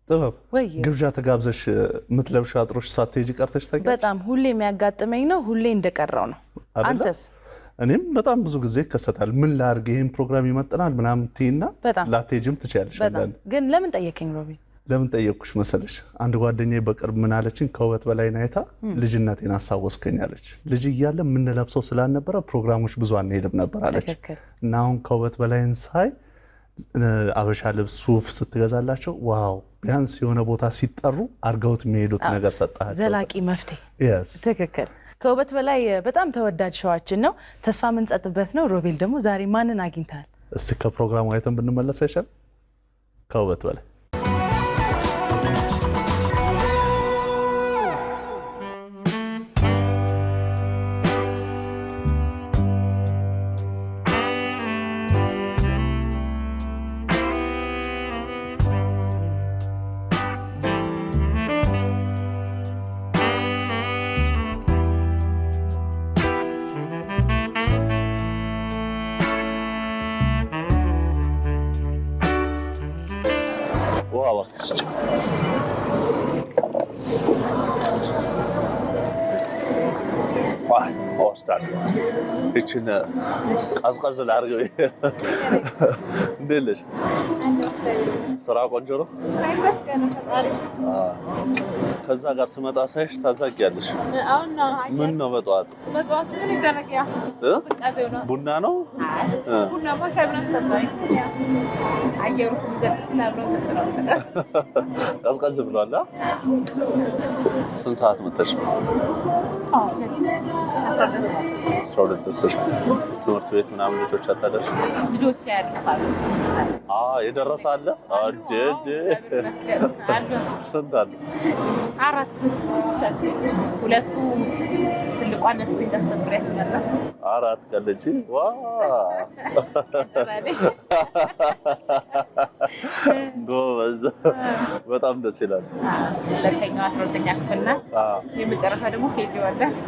ጥበብ ግብዣ ተጋብዘሽ ምትለብሽ አጥሮሽ ሳትሄጂ ቀርተሽ ታውቂያለሽ? በጣም ሁሌ የሚያጋጥመኝ ነው። ሁሌ እንደቀራው ነው። አንተስ? እኔም በጣም ብዙ ጊዜ ይከሰታል። ምን ላድርግ ይሄን ፕሮግራም ይመጥናል ምናምን ትይና ላትሄጂም ትችያለሽ። ግን ለምን ጠየቀኝ ሮቢ? ለምን ጠየቅኩሽ መሰለሽ? አንድ ጓደኛዬ በቅርብ ምን አለችኝ፣ ከውበት በላይ ናይታ ልጅነቴን አስታወስከኝ አለች። ልጅ እያለ የምንለብሰው ስላልነበረ ፕሮግራሞች ብዙ አንሄድም ነበር አለች። እና አሁን ከውበት በላይን ሳይ አበሻ ልብስ ሱፍ ስትገዛላቸው ዋው ቢያንስ የሆነ ቦታ ሲጠሩ አርገውት የሚሄዱት ነገር ሰጣቸው። ዘላቂ መፍትሄ። ትክክል። ከውበት በላይ በጣም ተወዳጅ ሸዋችን ነው። ተስፋ የምንጸጥበት ነው። ሮቤል ደግሞ ዛሬ ማንን አግኝተሃል? እስቲ ከፕሮግራሙ አይተን ብንመለስ አይሻልም? ከውበት በላይ ይችን ቀዝቀዝ ላድርገው። እንዴት ነሽ? ስራ ቆንጆ ነው። ከዛ ጋር ስመጣ ሳይሽ ታዛጊያለሽ። ምን ነው በጠዋት ቡና ነው? ቀዝቀዝ ብሏል። ስንት ሰዓት መጣሽ? 12 ደርሰሽ ትምህርት ቤት ምናምን ልጆች አታደርሽ? ልጆች ያሉታል። የደረሰ አለ? ስንት አለ? 4 ሁለቱ ትልቋ ነፍስ እንዳስተምሪያ ሲመጣ 4 ቀለጂ ጎበዝ፣ በጣም ደስ ይላል። ሁለተኛው 12ኛ ክፍል ናት። የመጨረሻ ደግሞ ኬጂ ወላት።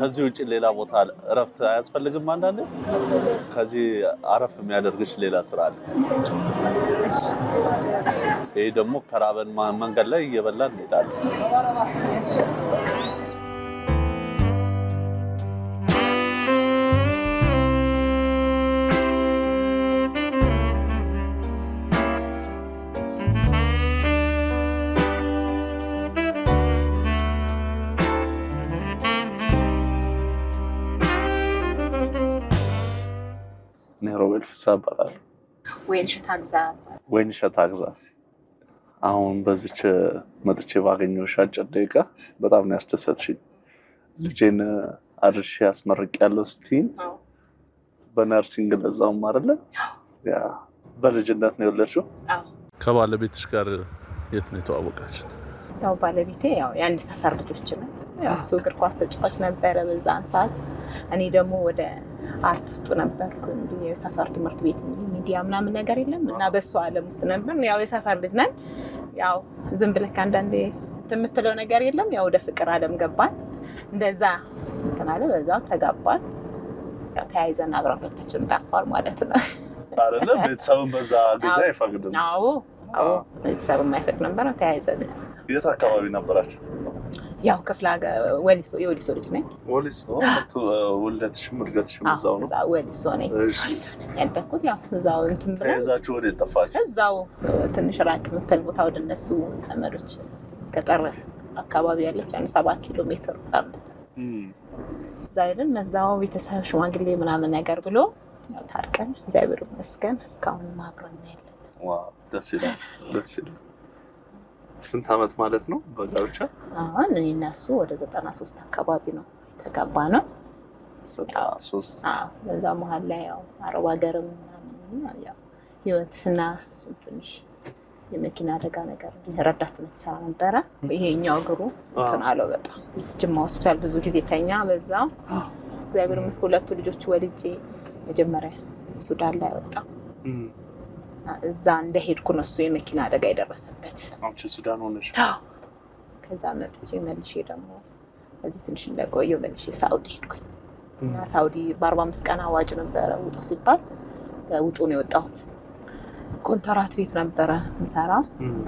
ከዚህ ውጭ ሌላ ቦታ እረፍት አያስፈልግም? አንዳንዴ ከዚህ አረፍ የሚያደርግሽ ሌላ ስራ አለ? ይሄ ደግሞ ከራበን መንገድ ላይ እየበላን እንሄዳለን። ሮቤል ፍስሐ እባላለሁ። ወይንሸት አግዛ። አሁን በዚች መጥቼ ባገኘሁሽ አጭር ደቂቃ በጣም ነው ያስደሰትሽኝ። ልጄን አድርሼ አስመርቄያለሁ ስትይኝ በነርሲንግ ለዛውም አይደለ? ያ በልጅነት ነው የወለድሽው? ከባለቤትሽ ጋር የት ነው የተዋወቃችሁት? ያው ባለቤቴ የአንድ ሰፈር ልጆች ነን። እሱ እግር ኳስ ተጫዋች ነበረ በዛን ሰዓት። እኔ ደግሞ ወደ አርት ውስጥ ነበርኩ። እንዲህ የሰፈር ትምህርት ቤት ሚዲያ ምናምን ነገር የለም እና በሱ ዓለም ውስጥ ነበር። ያው የሰፈር ልጅ ነን። ያው ዝም ብለህ አንዳንዴ የምትለው ነገር የለም። ያው ወደ ፍቅር ዓለም ገባን። እንደዛ እንትን አለ። በዛ ተጋባን። ያው ተያይዘን አብረን ሁለታችንም ጠፋን ማለት ነው አይደለ? ቤተሰብም በዛ ጊዜ አይፈቅድም። አዎ ቤተሰብም አይፈቅድ ነበር። ተያይዘን የት አካባቢ ነበራችሁ? ያው ክፍለ ሀገር ወሊሶ፣ የወሊሶ ልጅ ነኝ። ወሊሶ ውልደትሽም እድገትሽም እዛው ነው? ወሊሶ ነኝ ያደግኩት። ያው እዛው እንትን ብለን ከዛችሁ ወዴት ጠፋችሁ? እዛው ትንሽ ራቅ የምትል ቦታ ወደ እነሱ ዘመዶች ገጠር አካባቢ ያለች 7 ኪሎ ሜትር እዛ ሄደን መዛው ቤተሰብ ሽማግሌ ምናምን ነገር ብሎ ያው ታርቀን እግዚአብሔር ይመስገን እስካሁን አብረን ያለን። ዋው ደስ ይላል፣ ደስ ይላል። ስንት ዓመት ማለት ነው በጋብቻ? አሁን እኔ እና እሱ ወደ 93 አካባቢ ነው የተጋባ ነው። 93? በዛ መሀል ላይ ያው አረብ ሀገርም ምናምን ያው ህይወትና እሱ ትንሽ የመኪና አደጋ ነገር ረዳት የምትሰራ ነበረ። ይሄኛው እግሩ እንትን አለው በጣም ጅማ ሆስፒታል ብዙ ጊዜ ተኛ። በዛ እግዚአብሔር ይመስገን ሁለቱ ልጆች ወልጄ መጀመሪያ ሱዳን ላይ ወጣ። እዛ እንደሄድኩ ነው እሱ የመኪና አደጋ የደረሰበት። አንቺ ሱዳን ሆነሽ? ከዛ መጥቼ መልሼ ደግሞ እዚህ ትንሽ እንደቆየሁ መልሼ ሳውዲ ሄድኩኝ። እና ሳውዲ በ45 ቀን አዋጅ ነበረ ውጡ ሲባል ውጡ ነው የወጣሁት። ኮንትራት ቤት ነበረ እንሰራ።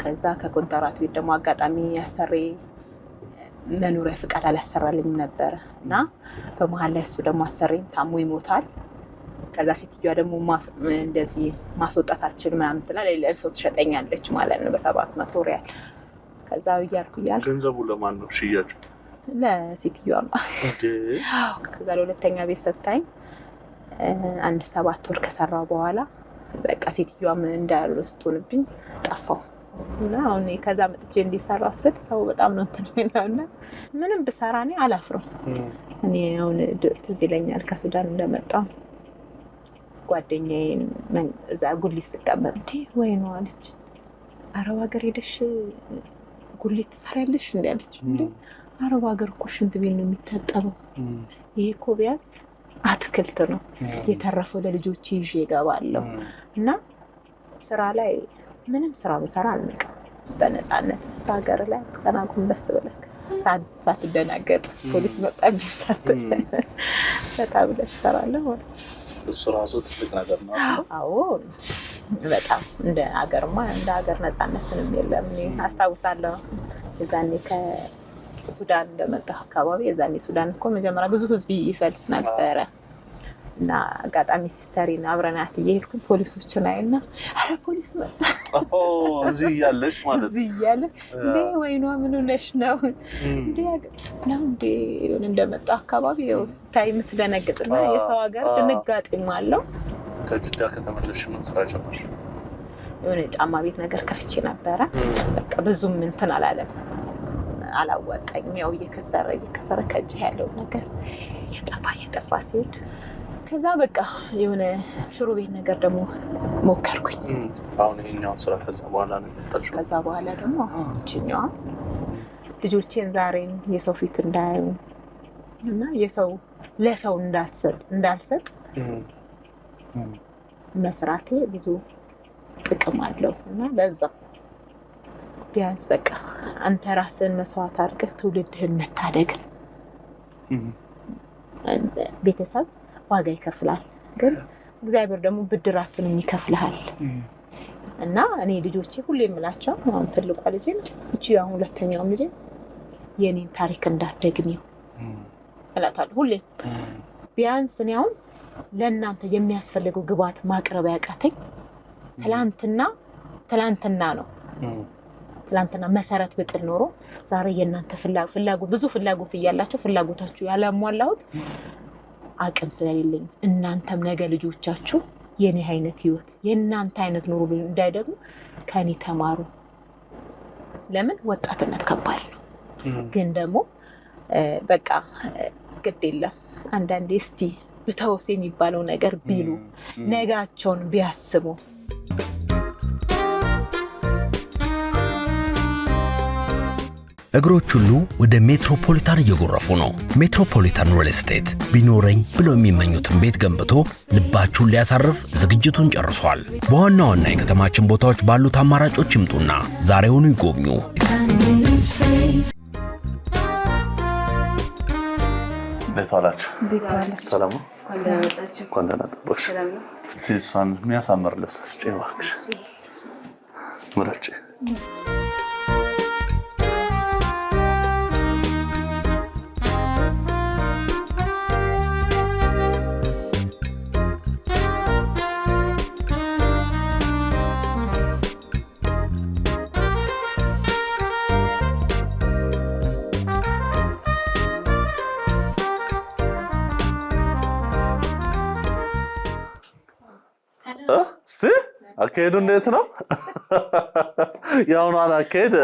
ከዛ ከኮንትራት ቤት ደግሞ አጋጣሚ ያሰሬ መኖሪያ ፍቃድ አላሰራልኝም ነበር እና በመሀል ላይ እሱ ደግሞ አሰሬም ታሞ ይሞታል። ከዛ ሴትዮዋ ደግሞ እንደዚህ ማስወጣት አልችልም ምናምን ትላለች። ለሰው ትሸጠኛለች ማለት ነው በ700 ሪያል። ከዛ እያልኩ ገንዘቡ ለማን ነው ሽያጩ? ለሴትዮዋ ነው። ከዛ ለሁለተኛ ቤት ሰታኝ 1-7 ወር ከሰራው በኋላ በቃ ሴትዮዋም እንዳልወስቶንብኝ ጠፋው እና አሁን ከዛ መጥቼ እንዲሰራ ስል ሰው በጣም ነው እንትን የሚለውና ምንም ብሰራ እኔ አላፍርም። እኔ አሁን ትዝ ይለኛል ከሱዳን እንደመጣሁ ጓደኛዬን እዛ ጉሊት ስቀመጥ እንዴ ወይ ነው አለች፣ አረብ ሀገር ሄደሽ ጉሊት ትሰሪያለሽ እንዴ አለች። እንዴ አረብ ሀገር እኮ ሽንት ቤት ነው የሚታጠበው፣ ይሄ እኮ ቢያንስ አትክልት ነው የተረፈው ለልጆች ይዤ እገባለሁ እና ስራ ላይ ምንም ስራ ብሰራ አልንቅም። በነፃነት በሀገር ላይ ተናጉን በስ ብለህ ሳትደናገጥ ፖሊስ መጣብኝ ሳትል በጣም ብለህ ትሰራለህ ማለት ነው። እሱ ራሱ ትልቅ ነገር ነው። አዎ በጣም እንደ ሀገርማ እንደ ሀገር ነፃነት ምንም የለም። እኔ አስታውሳለሁ የዛኔ ከሱዳን እንደመጣሁ አካባቢ የዛኔ ሱዳን እኮ መጀመሪያ ብዙ ህዝብ ይፈልስ ነበረ እና አጋጣሚ ሲስተሪን አብረናት እየሄድኩኝ ፖሊሶችን አይና አረ ፖሊስ መጣ እዚህ እያለሽ ማለት እዚህ እያለ እንዴ ወይኗ ምን ሆነሽ ነው እንዴ ነው እንዴ እንደመጣ አካባቢ ስታይ የምትደነግጥና የሰው ሀገር ድንጋጤም አለው። ከጅዳ ከተመለስሽ ምን ስራ ጀመርሽ? የሆነ ጫማ ቤት ነገር ከፍቼ ነበረ። በቃ ብዙም እንትን አላለም፣ አላዋጣኝም። ያው እየከሰረ ከእጅ ያለው ነገር እየጠፋ ሲሄድ ከዛ በቃ የሆነ ሽሮ ቤት ነገር ደግሞ ሞከርኩኝ። አሁን ይሄኛውን ስራ ከዛ በኋላ ነው የምታልሽው? ከዛ በኋላ ደግሞ እችኛዋ ልጆቼን ዛሬን የሰው ፊት እንዳያዩ እና ለሰው እንዳልሰጥ መስራቴ ብዙ ጥቅም አለው እና ለዛ ቢያንስ በቃ አንተ ራስን መስዋዕት አድርገህ ትውልድህን መታደግ ቤተሰብ ዋጋ ይከፍላል፣ ግን እግዚአብሔር ደግሞ ብድራቱን ይከፍልሃል። እና እኔ ልጆቼ ሁሌ የምላቸው አሁን ትልቋ ልጄ እቺ አሁን ሁለተኛውም ልጄ የኔን ታሪክ እንዳትደግሚው እላታለሁ ሁሌ። ቢያንስ እኔ አሁን ለእናንተ የሚያስፈልገው ግብዓት ማቅረብ ያቃተኝ ትላንትና ነው። ትላንትና መሰረት ብጥል ኖሮ ዛሬ የእናንተ ፍላጎት ብዙ ፍላጎት እያላችሁ ፍላጎታችሁ ያላሟላሁት አቅም ስለሌለኝ እናንተም ነገ ልጆቻችሁ የኔ አይነት ህይወት የእናንተ አይነት ኑሮ እንዳይደግሙ ከኔ ተማሩ። ለምን ወጣትነት ከባድ ነው፣ ግን ደግሞ በቃ ግድ የለም አንዳንዴ እስቲ ብተውስ የሚባለው ነገር ቢሉ ነጋቸውን ቢያስቡ። እግሮች ሁሉ ወደ ሜትሮፖሊታን እየጎረፉ ነው። ሜትሮፖሊታን ሪል ስቴት ቢኖረኝ ብለው የሚመኙትን ቤት ገንብቶ ልባችሁን ሊያሳርፍ ዝግጅቱን ጨርሷል። በዋና ዋና የከተማችን ቦታዎች ባሉት አማራጮች ይምጡና ዛሬውኑ ይጎብኙ። እንዴት ዋላችሁ? ሰላም ነው? እንኳን ደህና ጠበቅሽ። እስቲ እሷን የሚያሳምር ልብስ ስጪኝ እባክሽ። ምረጪ። አካሄዱ እንዴት ነው? ያውኗን አካሄድ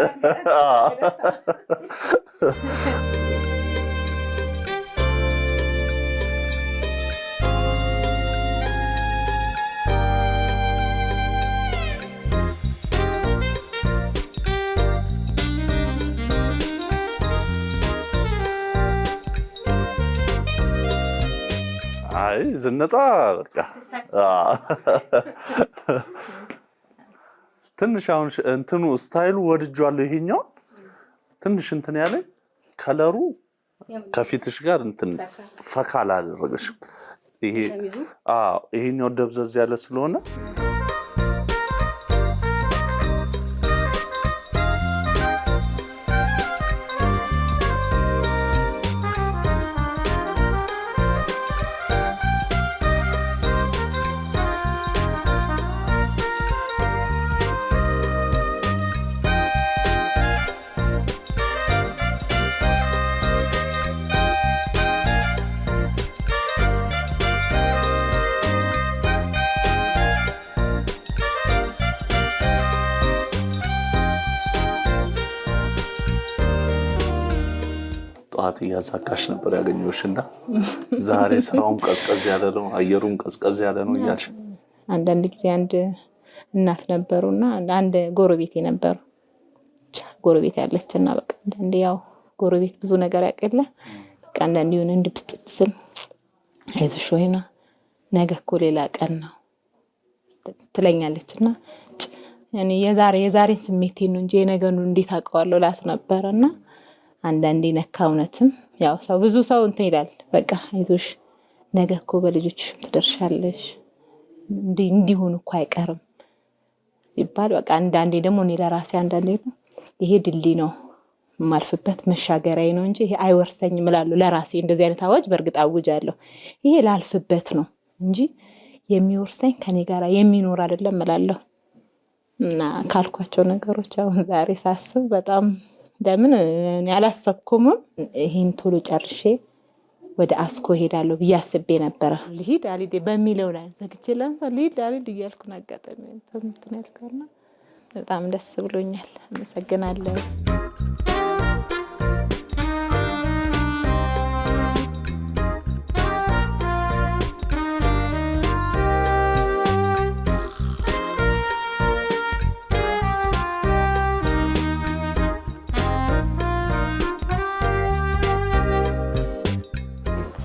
አይ ዝነጣ በቃ ትንሽ አሁን እንትኑ ስታይሉ ወድጇለሁ። ይሄኛው ትንሽ እንትን ያለኝ ከለሩ ከፊትሽ ጋር እንትን ፈካላ አደረገሽ። ይሄኛው ደብዘዝ ያለ ስለሆነ ጠዋት እያዛጋሽ ነበር ያገኘሁሽና ዛሬ ስራውን ቀዝቀዝ ያለ ነው፣ አየሩን ቀዝቀዝ ያለ ነው እያልሽ አንዳንድ ጊዜ አንድ እናት ነበሩና አንድ ጎረቤት ነበሩ ጎረቤት ያለችና በቃ አንዳንዴ ያው ጎረቤት ብዙ ነገር ያቀለ በቃ አንዳንዴ የሆነ እንድብስጭት ስል አይዞሽ ወይና ነገ እኮ ሌላ ቀን ነው ትለኛለችና ያኔ የዛሬን ስሜቴን ነው እንጂ የነገኑ እንዴት አውቀዋለሁ ላት ነበርና አንዳንዴ ነካ እውነትም ያው ሰው ብዙ ሰው እንትን ይላል በቃ አይዞሽ ነገ እኮ በልጆችሽ ትደርሻለሽ እንዲሆን እኮ አይቀርም ይባል በቃ አንዳንዴ ደግሞ እኔ ለራሴ አንዳንዴ ይሄ ድልድይ ነው ማልፍበት መሻገሪያ ነው እንጂ ይሄ አይወርሰኝም እላለሁ ለራሴ እንደዚህ አይነት አዋጅ በርግጥ አውጃለሁ ይሄ ላልፍበት ነው እንጂ የሚወርሰኝ ከኔ ጋር የሚኖር አይደለም እላለሁ እና ካልኳቸው ነገሮች አሁን ዛሬ ሳስብ በጣም ለምን እኔ አላሰብኩም ይሄን ቶሎ ጨርሼ ወደ አስኮ ሄዳለሁ ብያስቤ ነበር ልሂድ አልሄድ በሚለው ላይ ዘግቼለም ልሂድ አልሄድ እያልኩ አጋጣሚ እንትን ያልከውና በጣም ደስ ብሎኛል አመሰግናለሁ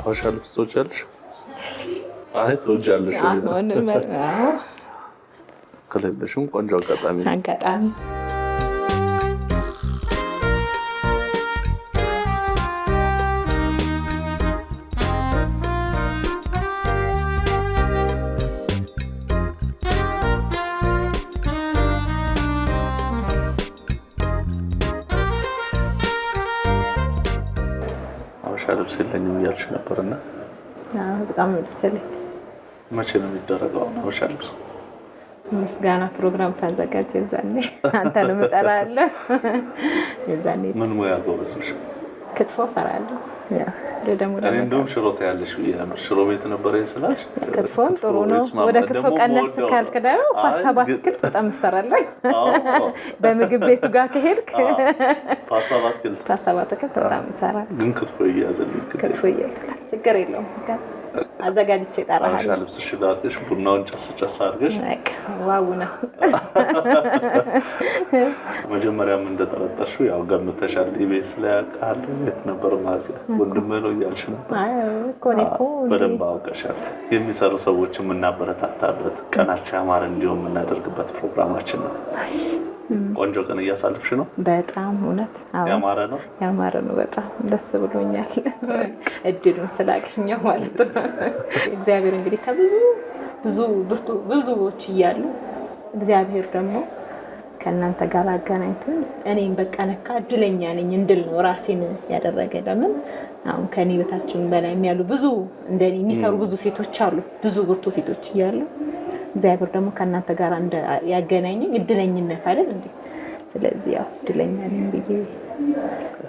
አሻልፍ ሶቻልሽ አይ ተወጃለሽ አዎ ከለለሽም ቆንጆ አጋጣሚ አሻልፍ ስለኝ ያልሽ ነበርና በጣም ደስ ይላል መቼ ነው የሚደረገው አሻልፍ ምስጋና ፕሮግራም ታዘጋጅ የዛኔ አንተንም እጠራለሁ የዛኔ ምን ሙያ ጎበዝሽ ክትፎ ሰራለሁ ያ ደግሞ እንደውም ሽሮታ ያለሽ ሽሮ ቤት ነበር ይስላሽ ክትፎን ጥሩ ነው ወደ ክትፎ ቀነስ ካልክ ደግሞ ፓስታ ባትክልት በጣም ሰራለሁ በምግብ ቤቱ ጋር ከሄድክ ፓስታ ባትክልት በጣም ሰራለሁ ግን ክትፎ ይያዝልኝ ክትፎ ይያዝልኝ ችግር የለውም አዘጋጅቼ እጠራለሁ አሻልፍሽ ዳርገሽ ቡናውን ጨስ አድርገሽ ዋው ነው መጀመሪያም እንደተረጠሽው ያው ገምተሻል ኢቢኤስ ላይ ያውቃል የት ነበር ማለት ወንድም ነው እያልሽ ነበር ኮኔኮ በደንብ አውቀሻል የሚሰሩ ሰዎች የምናበረታታበት ቀናቸው ያማረ እንዲሆን የምናደርግበት ፕሮግራማችን ነው ቆንጆ ቀን እያሳለፍሽ ነው በጣም እውነት ያማረ ነው በጣም ደስ ብሎኛል እድሉን ስላገኘው ማለት ነው እግዚአብሔር እንግዲህ ብዙዎች ይያሉ እግዚአብሔር ደግሞ ከእናንተ ጋር አገናኝቶን እኔም በቃ ነካ እድለኛ ነኝ እንድል ነው ራሴን ያደረገ ለምን አሁን ከኔ በታችን በላይ የሚያሉ ብዙ እንደኔ የሚሰሩ ብዙ ሴቶች አሉ ብዙ ብርቱ ሴቶች ይያሉ እግዚአብሔር ደግሞ ከእናንተ ጋር ያገናኘኝ እድለኝነት አይደል እንዴ ስለዚህ ያው እድለኛ ነኝ ብዬ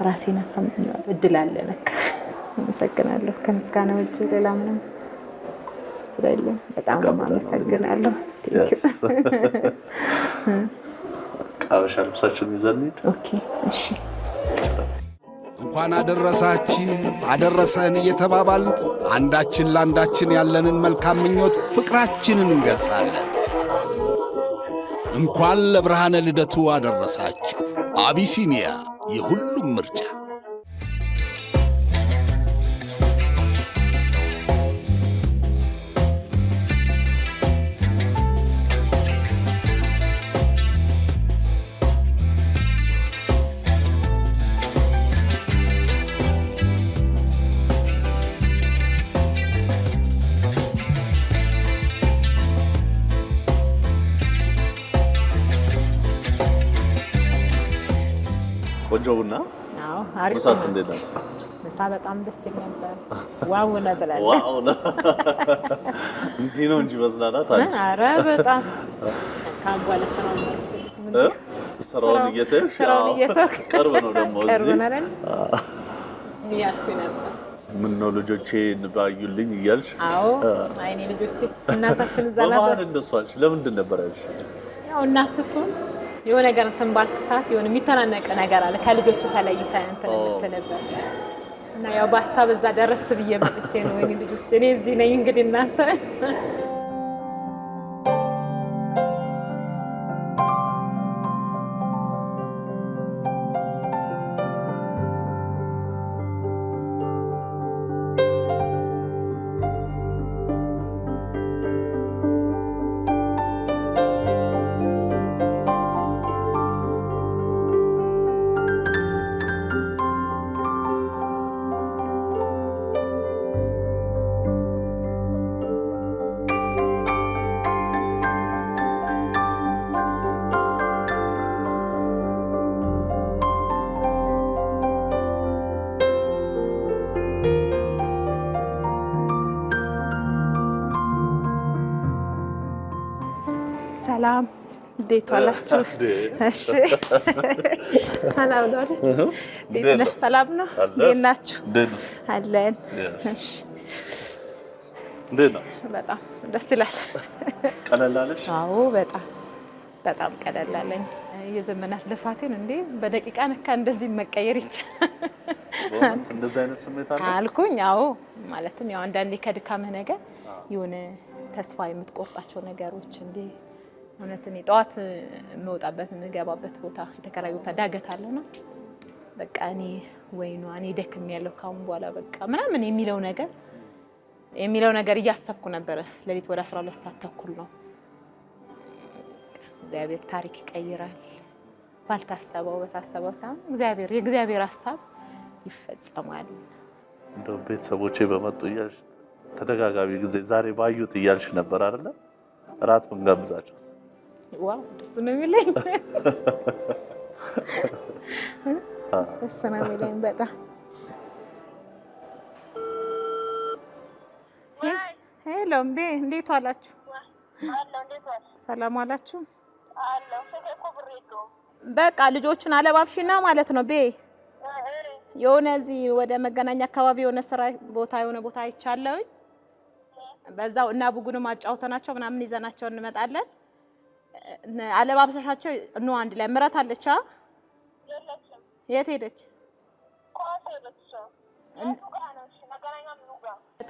ራሴን አሳምኛለሁ እድል አለ ነካ አመሰግናለሁ ከምስጋና ውጭ ሌላ ምንም ስለሌለ በጣም አመሰግናለሁ ቃበሻ ልብሳችን ይዘን ኦኬ እሺ እንኳን አደረሰን እየተባባልን አንዳችን ለአንዳችን ያለንን መልካም ምኞት ፍቅራችንን እንገልጻለን። እንኳን ለብርሃነ ልደቱ አደረሳችሁ። አቢሲኒያ የሁሉም ምርጫ። ቆንጆውና ምሳስ እንዴት ነው? ምሳ በጣም ደስ ይል ነበር። ዋው ነበር። ዋው እንዲህ ነው እንጂ መዝናናት አንቺ። ኧረ በጣም ካጓለ ስራውን እየተሽ ቅርብ ነው ደግሞ እዚህ ነበር። ምን ነው ልጆቼ ባዩልኝ እያልሽ? አዎ አይኔ ልጆቼ እናታችን እዛ ነበር። በማን እንደሷልሽ ለምንድን ነበር ያልሽ? ያው እናት ስትሆን የሆነ ነገር እንትን ባልክ ሰዓት የሆነ የሚተናነቅ ነገር አለ ከልጆቹ ተለይተን እንትን ነበር እና ያው በሀሳብ እዛ ደረስ ብዬ መጥቼ ነው ወይ ልጆች እኔ እዚህ ነኝ እንግዲህ እናንተ ሰላም እንዴት ዋላችሁ? እሺ ሰላም ነው አይደል? ሰላም ነው እንዴት ናችሁ? አለን። እሺ እንዴት ነው? በጣም ደስ ይላል። ቀለል አለሽ? አዎ በጣም ቀለል አለኝ። የዘመናት ልፋቴን እንዴ በደቂቃ ነካ እንደዚህ መቀየር ይቻላል። እንደዚህ አይነት ስሜት አለ አልኩኝ። አዎ ማለትም ያው አንዳንዴ ከድካምህ ነገር የሆነ ተስፋ የምትቆርጣቸው ነገሮች እንዴ እውነትን ጠዋት የምወጣበት የምገባበት ቦታ የተከራዩ ቦታ ዳገት አለውና በቃ እኔ ደክም ያለው ካሁን በኋላ በቃ ምናምን የሚለው ነገር እያሰብኩ ነበር። ለሊት ወደ 12 ሰዓት ተኩል ነው። እግዚአብሔር ታሪክ ይቀይራል። ባልታሰበው በታሰበው ሳይሆን የእግዚአብሔር ሐሳብ ይፈጸማል። እንደው ቤተሰቦቼ በመጡ እያልሽ ተደጋጋሚ ጊዜ ዛሬ ባዩት እያልሽ ነበር አይደለ? እራት ምን ጋብዛቸው? ዋው ደስ ነው የሚለኝ ደስ ነው የሚለኝ በጣም። ሄሎ እምቤ እንዴት ዋላችሁ? ሰላም ዋላችሁ? በቃ ልጆቹን አለባብሽና ማለት ነው ቤ የሆነ እዚህ ወደ መገናኛ አካባቢ የሆነ ቦታ አይቻለሁኝ። በዛው እና ቡጉንም አጫውተናቸው ምናምን ይዘናቸው እንመጣለን። አለባብሰሻቸው ነው አንድ ላይ ምራት አለች። የት ሄደች?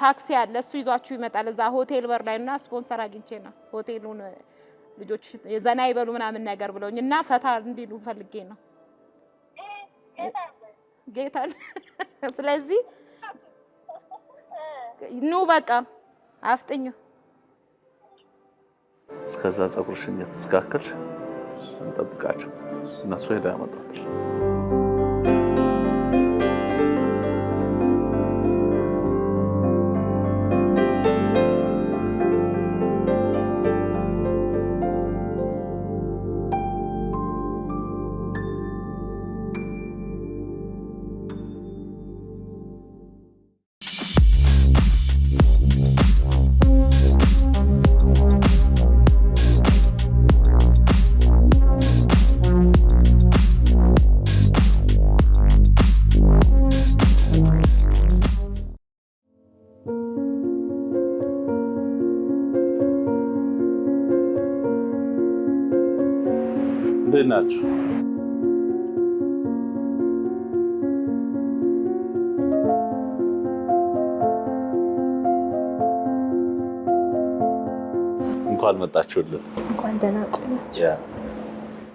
ታክሲ አለ እሱ ይዟችሁ ይመጣል። እዛ ሆቴል በር ላይና ስፖንሰር አግኝቼ ነው ሆቴሉን ልጆች የዘና ይበሉ ምናምን ነገር ብለውኝ እና ፈታ እንዲሉ ፈልጌ ነው ጌታን። ስለዚህ ኑ በቃ አፍጥኙ። እስከዛ ፀጉርሽን እየተስተካከልሽ እንጠብቃቸው። እነሱ ሄደው ያመጣት። እንዴት ናችሁ? እንኳን መጣችሁልን። እንኳን ደህና ቆያችሁ።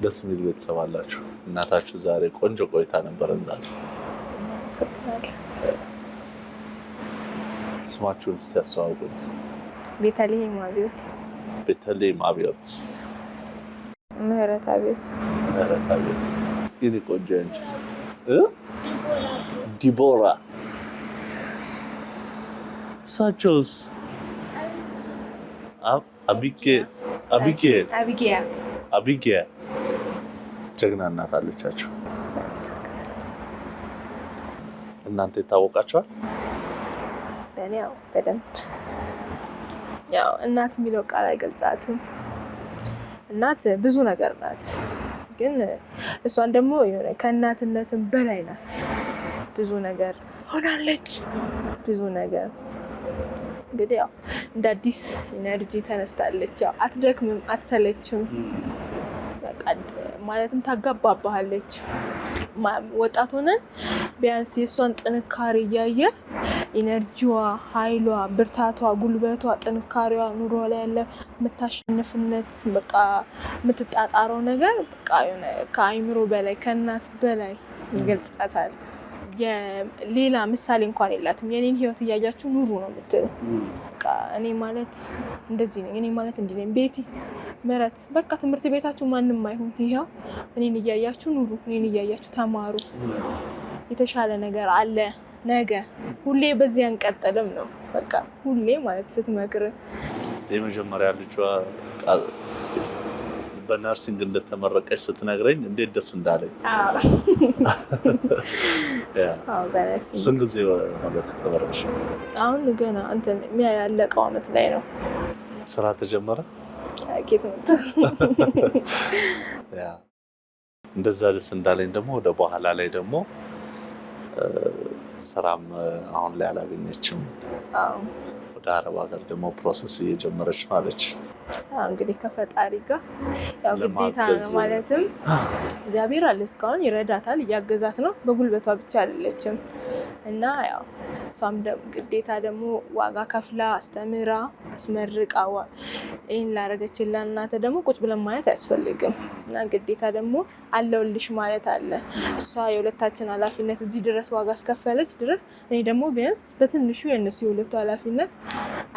ደስ የሚል ቤተሰብ አላችሁ። እናታችሁ ዛሬ ቆንጆ ቆይታ ነበረን ዛሬ። ስማችሁን እስቲ ያስተዋውቁኝ። ቤተልሔም አብዮት። ቤተልሔም አብዮት። ምህረት አብዮት። ምህረት አብዮት። የኔ ቆንጆ አንቺ? ዲቦራ። እሳቸውስ? አቢጌል። ጀግና እናት አለቻቸው። እናንተ ይታወቃቸዋል? ለኔ ያው በደንብ ያው እናት የሚለው ቃል አይገልጻትም። እናት ብዙ ነገር ናት፣ ግን እሷን ደግሞ የሆነ ከእናትነትም በላይ ናት። ብዙ ነገር ሆናለች። ብዙ ነገር እንግዲህ ያው እንደ አዲስ ኢነርጂ ተነስታለች። ያው አትደክምም፣ አትሰለችም። በቃ ማለትም ታጋባባለች ወጣት ሆነን ቢያንስ የሷን ጥንካሬ ያየ ኢነርጂዋ ኃይሏ ብርታቷ ጉልበቷ ጥንካሬዋ ኑሮ ላይ ያለ መታሸነፍነት በቃ የምትጣጣረው ነገር በቃ የሆነ ከአይምሮ በላይ ከእናት በላይ ይገልጻታል የሌላ ምሳሌ እንኳን የላትም የኔን ህይወት እያያችሁ ኑሩ ነው የምትል በቃ እኔ ማለት እንደዚህ ነኝ እኔ ማለት እንዲህ ነኝ ቤቲ ምረት በቃ ትምህርት ቤታችሁ ማንንም አይሆን ይሄው እኔን እያያችሁ ኑሩ እኔን እያያችሁ ተማሩ የተሻለ ነገር አለ ነገ ሁሌ በዚህ አንቀጥልም ነው በቃ ሁሌ ማለት ስትመክር የመጀመሪያ ልጇ በነርሲንግ እንደተመረቀች ስትነግረኝ እንዴት ደስ እንዳለኝ በነርሲንግ ስንት ጊዜ ማለት ተመረቀሽ አሁን ገና እንትን ያለቀው አመት ላይ ነው ስራ ተጀመረ ኬት ነው እንደዛ ደስ እንዳለኝ ደግሞ ወደ በኋላ ላይ ደግሞ ስራም አሁን ላይ አላገኘችም ወደ አረብ ሀገር ደግሞ ፕሮሰስ እየጀመረች ነው አለች እንግዲህ ከፈጣሪ ጋር ያው ግዴታ ነው ማለትም እግዚአብሔር አለ እስካሁን ይረዳታል እያገዛት ነው በጉልበቷ ብቻ አይደለችም እና ያው እሷም ግዴታ ደግሞ ዋጋ ከፍላ አስተምራ አስመርቃ ይሄን ላረገችላት እናት ደግሞ ቁጭ ብለን ማየት አያስፈልግም እና ግዴታ ደግሞ አለውልሽ ማለት አለ እሷ የሁለታችን ኃላፊነት እዚህ ድረስ ዋጋ አስከፈለች ድረስ እኔ ደግሞ ቢያንስ በትንሹ የነሱ የሁለቱ ኃላፊነት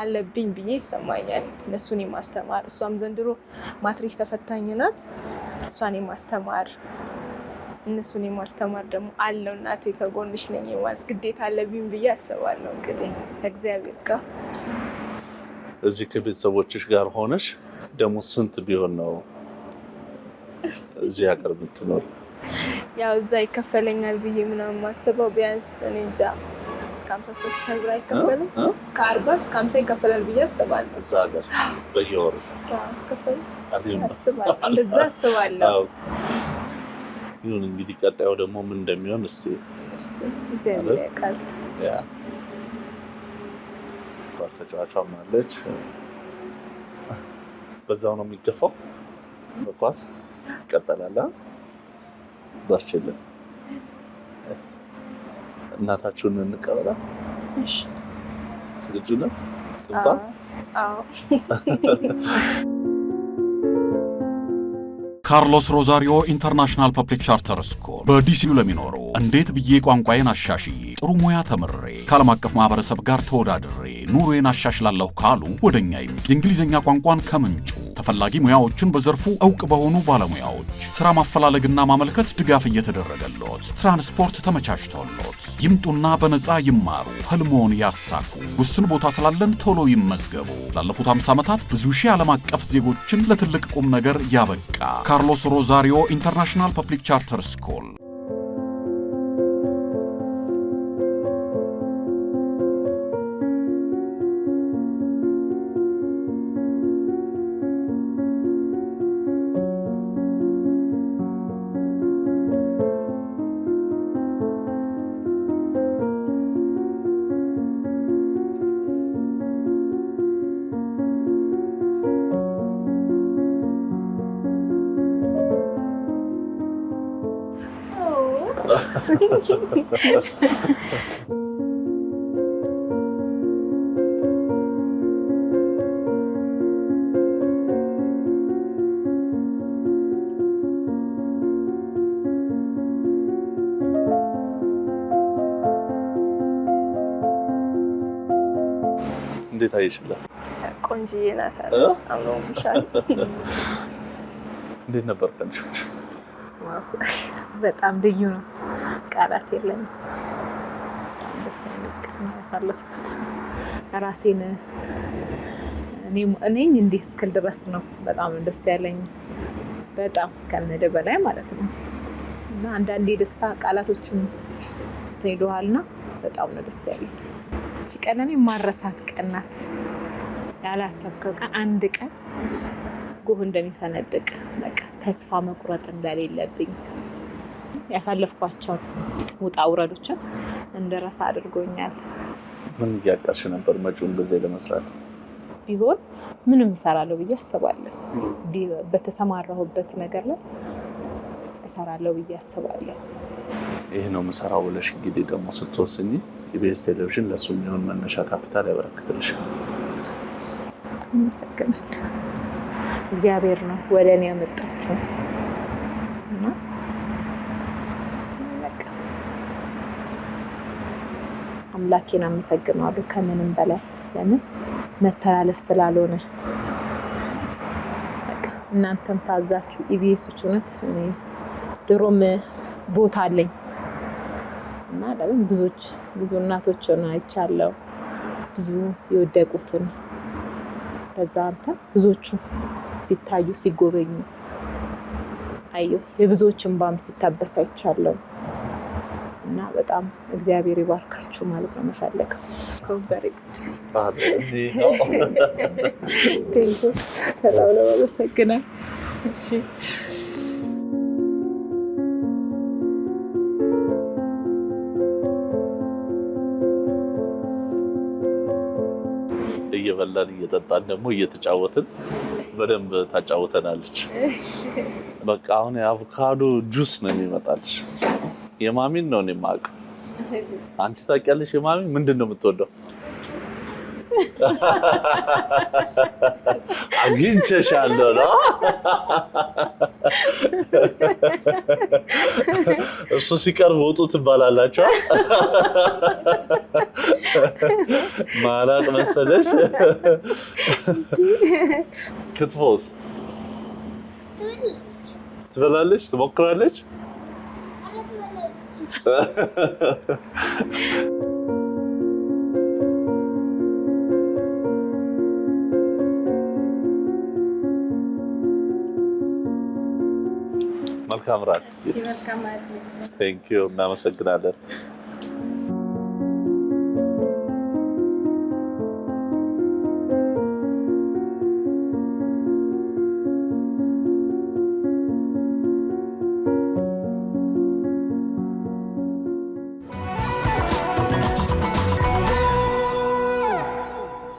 አለብኝ ብዬ ይሰማኛል እነሱን የማስተማር እሷም ዘንድሮ ማትሪክ ተፈታኝ ናት እሷን የማስተማር እነሱን የማስተማር ደግሞ አለው እናቴ ከጎንሽ ነኝ ማለት ግዴታ አለብኝ ብዬ አስባለሁ እንግዲህ እግዚአብሔር ጋር እዚህ ከቤተሰቦችሽ ጋር ሆነሽ ደግሞ ስንት ቢሆን ነው እዚህ ሀገር የምትኖር ያው እዛ ይከፈለኛል ብዬ ምናምን ማስበው ቢያንስ እኔ እንጃ እስከ 53 ብር አይከፈልም እስከ 40 እስከ 50 ይከፈላል ብዬ አስባለሁ እዛ ሀገር በየወሩ ከፈል አስባለሁ እንደዛ አስባለሁ ይሁን እንግዲህ ቀጣዩ ደግሞ ምን እንደሚሆን እስቲ ጀምረ ቃል ያ ኳስ ማለች በዛው ነው የሚገፋው በኳስ ይቀጥላል ባስችል እናታችሁን እንቀበላት እሺ ዝግጁ ነው ትምጣ አዎ ካርሎስ ሮዛሪዮ ኢንተርናሽናል ፐብሊክ ቻርተር ስኩል በዲሲዩ ለሚኖሩ እንዴት ብዬ ቋንቋዬን አሻሽዬ ጥሩ ሙያ ተምሬ ከዓለም አቀፍ ማህበረሰብ ጋር ተወዳድሬ ኑሮዬን አሻሽላለሁ ካሉ ወደኛ የእንግሊዝኛ ቋንቋን ከምንጩ ተፈላጊ ሙያዎችን በዘርፉ ዕውቅ በሆኑ ባለሙያዎች ስራ ማፈላለግና ማመልከት ድጋፍ እየተደረገሎት ትራንስፖርት ተመቻችቶሎት ይምጡና በነፃ ይማሩ ህልሞን ያሳኩ ውስን ቦታ ስላለን ቶሎ ይመዝገቡ ላለፉት 50 ዓመታት ብዙ ሺህ ዓለም አቀፍ ዜጎችን ለትልቅ ቁም ነገር ያበቃ ካርሎስ ሮዛሪዮ ኢንተርናሽናል ፐብሊክ ቻርተር ስኩል እንዴት አይሽላት ቆንጂዬ ናት አምሮብሻል እንዴት ነበር ቀንሽ በጣም ልዩ ነው ቃላት የለኝም ደስ የሚል ያሳለፍኩት ራሴን እኔ እንዴት እስክል ድረስ ነው በጣም ደስ ያለኝ በጣም ከነደ በላይ ማለት ነው እና አንዳንዴ ደስታ ቃላቶችን ትይዱሃልና በጣም ነው ደስ ያለኝ ሲቀነኔ ማረሳት ቀናት ያላሰብከው ቀን አንድ ቀን ጎህ እንደሚፈነጥቅ በቃ ተስፋ መቁረጥ እንደሌለብኝ ያሳለፍኳቸው ውጣ ውረዶችን እንደረሳ አድርጎኛል ምን ያቀርሽ ነበር መጪውን ጊዜ ለመስራት ቢሆን ምንም እሰራለሁ ብዬ አስባለሁ በተሰማራሁበት ነገር ላይ እሰራለሁ ብዬ አስባለሁ። ይሄ ነው የምሰራው ብለሽ እንግዲህ ደግሞ ስትወስኚ ኢቢኤስ ቴሌቪዥን ለሱ የሚሆን መነሻ ካፒታል ያበረክትልሻል። አመሰግናለሁ። እግዚአብሔር ነው ወደ እኔ ያመጣችሁ እና አምላኬን አመሰግናለሁ ከምንም በላይ ለምን መተላለፍ ስላልሆነ እናንተም ታዛችሁ ኢቢኤሶች እውነት እኔ ድሮም ቦታ አለኝ እና ለምን ብዙ እናቶችን አይቻለሁ ብዙ የወደቁትን በዛ አንተ ብዙዎቹ ሲታዩ ሲጎበኙ አየሁ የብዙዎችን ባም ሲታበስ አይቻለሁ እና በጣም እግዚአብሔር ይባርካችሁ ማለት ነው መፈለገው ኮንፈረንስ በጣም ነው አመሰግናለሁ። እሺ እየበላን እየጠጣን ደግሞ እየተጫወትን በደንብ ታጫውተናለች። በቃ አሁን የአቮካዶ ጁስ ነው የሚመጣልሽ። የማሚን ነው የማውቀው። አንቺ ታውቂያለሽ የማሚ ምንድን ነው የምትወደው? አግኝቼሻለሁ ነው እሱ ሲቀርብ ወጡ ትባላላችሁ። ማራቅ መሰለሽ። ክትፎስ ትበላለች? ትሞክራለች? መልካም ራት። ቴንክ ዩ እናመሰግናለን።